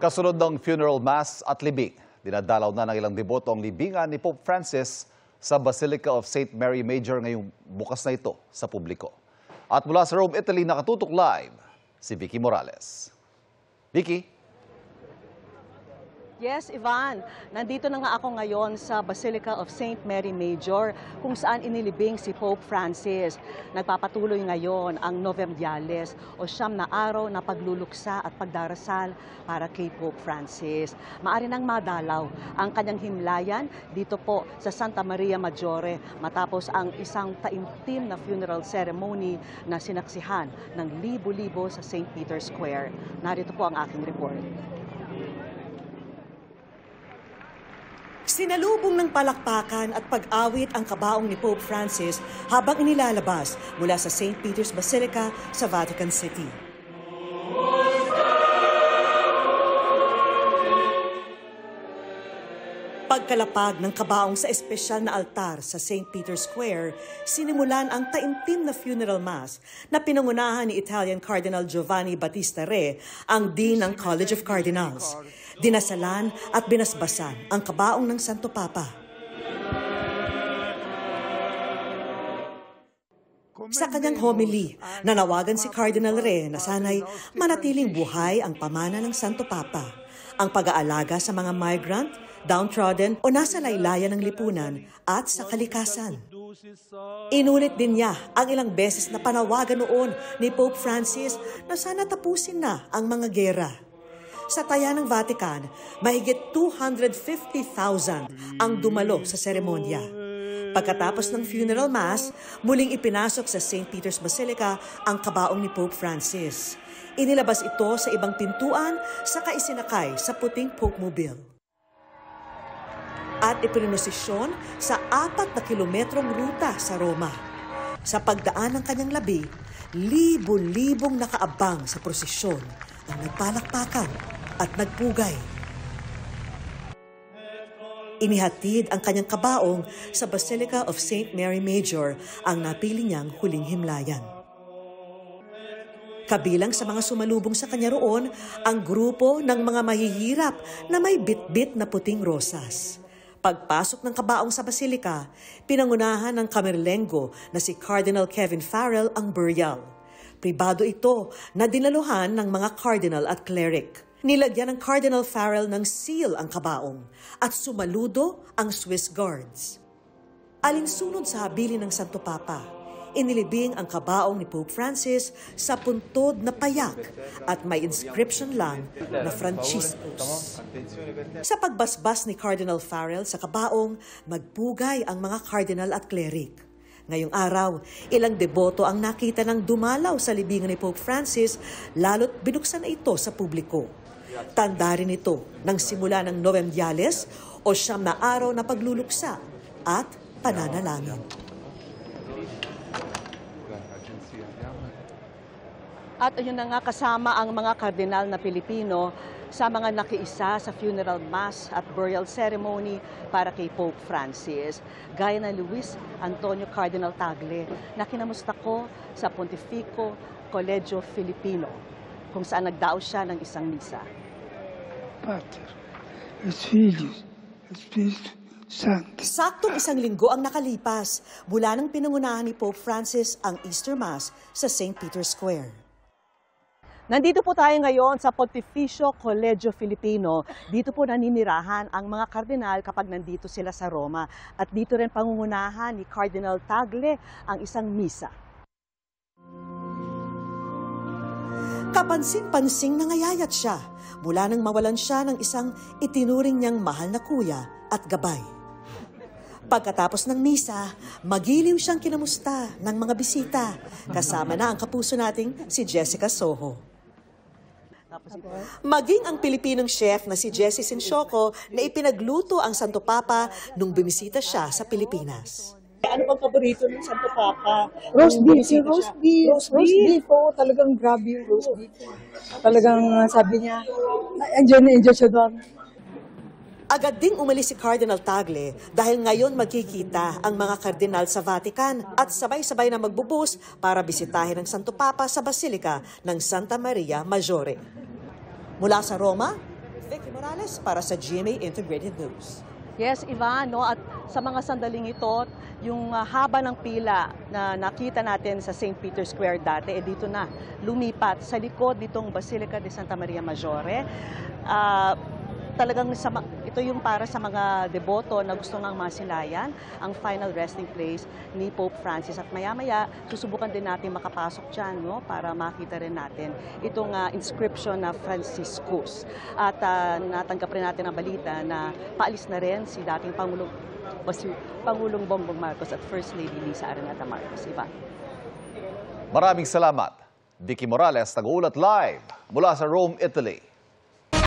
Kasunod ng funeral mass at libing, dinadalaw na ng ilang deboto ang libingan ni Pope Francis sa Basilica of St. Mary Major ngayong bukas na ito sa publiko. At mula sa Rome, Italy, nakatutok live si Vicky Morales. Vicky? Yes, Ivan. Nandito na nga ako ngayon sa Basilica of St. Mary Major kung saan inilibing si Pope Francis. Nagpapatuloy ngayon ang Novemdiales o 9 na araw na pagluluksa at pagdarasal para kay Pope Francis. Maari nang madalaw ang kanyang himlayan dito po sa Santa Maria Maggiore matapos ang isang taimtim na funeral ceremony na sinaksihan ng libo-libo sa St. Peter's Square. Narito po ang aking report. Sinalubong ng palakpakan at pag-awit ang kabaong ni Pope Francis habang inilalabas mula sa St. Peter's Basilica sa Vatican City. Pagkalapag ng kabaong sa espesyal na altar sa St. Peter's Square, sinimulan ang taimtim na funeral mass na pinangunahan ni Italian Cardinal Giovanni Battista Re, ang Dean ng College of Cardinals. Dinasalan at binasbasan ang kabaong ng Santo Papa. Sa kanyang homily, nanawagan si Cardinal Re na sana'y manatiling buhay ang pamana ng Santo Papa, ang pag-aalaga sa mga migrant, downtrodden o nasa laylayan ng lipunan at sa kalikasan. Inulit din niya ang ilang beses na panawagan noon ni Pope Francis na sana tapusin na ang mga gera. Sa taya ng Vatican, mahigit 250,000 ang dumalo sa seremonya. Pagkatapos ng funeral mass, muling ipinasok sa St. Peter's Basilica ang kabaong ni Pope Francis. Inilabas ito sa ibang pintuan saka isinakay sa puting Pope Mobile. At iprinosisyon sa 4 na kilometrong ruta sa Roma. Sa pagdaan ng kanyang labi, libo-libong nakaabang sa prosesyon ang nagpalakpakan at nagpugay. Inihatid ang kanyang kabaong sa Basilica of St. Mary Major, ang napili niyang huling himlayan. Kabilang sa mga sumalubong sa kanya roon ang grupo ng mga mahihirap na may bit-bit na puting rosas. Pagpasok ng kabaong sa Basilica, pinangunahan ng Camerlengo na si Cardinal Kevin Farrell ang burial. Pribado ito na dinaluhan ng mga cardinal at cleric. Nilagyan ng Cardinal Farrell ng seal ang kabaong at sumaludo ang Swiss Guards. Alinsunod sa habilin ng Santo Papa, inilibing ang kabaong ni Pope Francis sa puntod na payak at may inscription lang na Franciscus. Sa pagbasbas ni Cardinal Farrell sa kabaong, magpugay ang mga cardinal at cleric. Ngayong araw, ilang deboto ang nakita ng dumalaw sa libingan ni Pope Francis, lalo't binuksan na ito sa publiko. Tanda rin ito ng simula ng Novemdiales o 9 na araw na pagluluksa at pananalangin. At yun na nga, kasama ang mga kardinal na Pilipino sa mga nakiisa sa funeral mass at burial ceremony para kay Pope Francis. Gaya na Luis Antonio Cardinal Tagle na kinamusta ko sa Pontificio Collegio Filipino, kung saan nagdao siya ng isang misa. Pater, et Filius, et Spiritus Sancti. Saktong isang linggo ang nakalipas mula nang pinangunahan ni Pope Francis ang Easter Mass sa St. Peter's Square. Nandito po tayo ngayon sa Pontificio Collegio Filipino. Dito po naninirahan ang mga kardinal kapag nandito sila sa Roma. At dito rin pangungunahan ni Cardinal Tagle ang isang misa. Kapansin-pansing nangayayat siya mula nang mawalan siya ng isang itinuring niyang mahal na kuya at gabay. Pagkatapos ng misa, magiliw siyang kinamusta ng mga bisita. Kasama na ang kapuso nating si Jessica Soho. Maging ang Pilipinong chef na si Jessie Sinsioco na ipinagluto ang Santo Papa nung bumisita siya sa Pilipinas. Ano bang paborito ng Santo Papa? Roast beef, roast beef. Roast beef, oh, talagang grabe yung roast beef. Talagang sabi niya, enjoy na enjoy siya doon. Agad ding umalis si Cardinal Tagle dahil ngayon magkikita ang mga kardinal sa Vatican at sabay-sabay na magbubus para bisitahin ang Santo Papa sa Basilica ng Santa Maria Maggiore. Mula sa Roma, Vicky Morales para sa GMA Integrated News. Yes, Ivan, no? At sa mga sandaling ito, yung haba ng pila na nakita natin sa St. Peter's Square dati, dito na lumipat sa likod nitong Basilica de Santa Maria Maggiore. Talagang ito yung para sa mga deboto na gusto ng masilayan ang final resting place ni Pope Francis. At maya-maya, susubukan din natin makapasok dyan, no? Para makita rin natin itong inscription na Franciscus. At natanggap rin natin ang balita na paalis na rin si dating Pangulong Bongbong Marcos at First Lady Lisa Araneta Marcos. Iba. Maraming salamat. Vicky Morales, nag-uulat live mula sa Rome, Italy.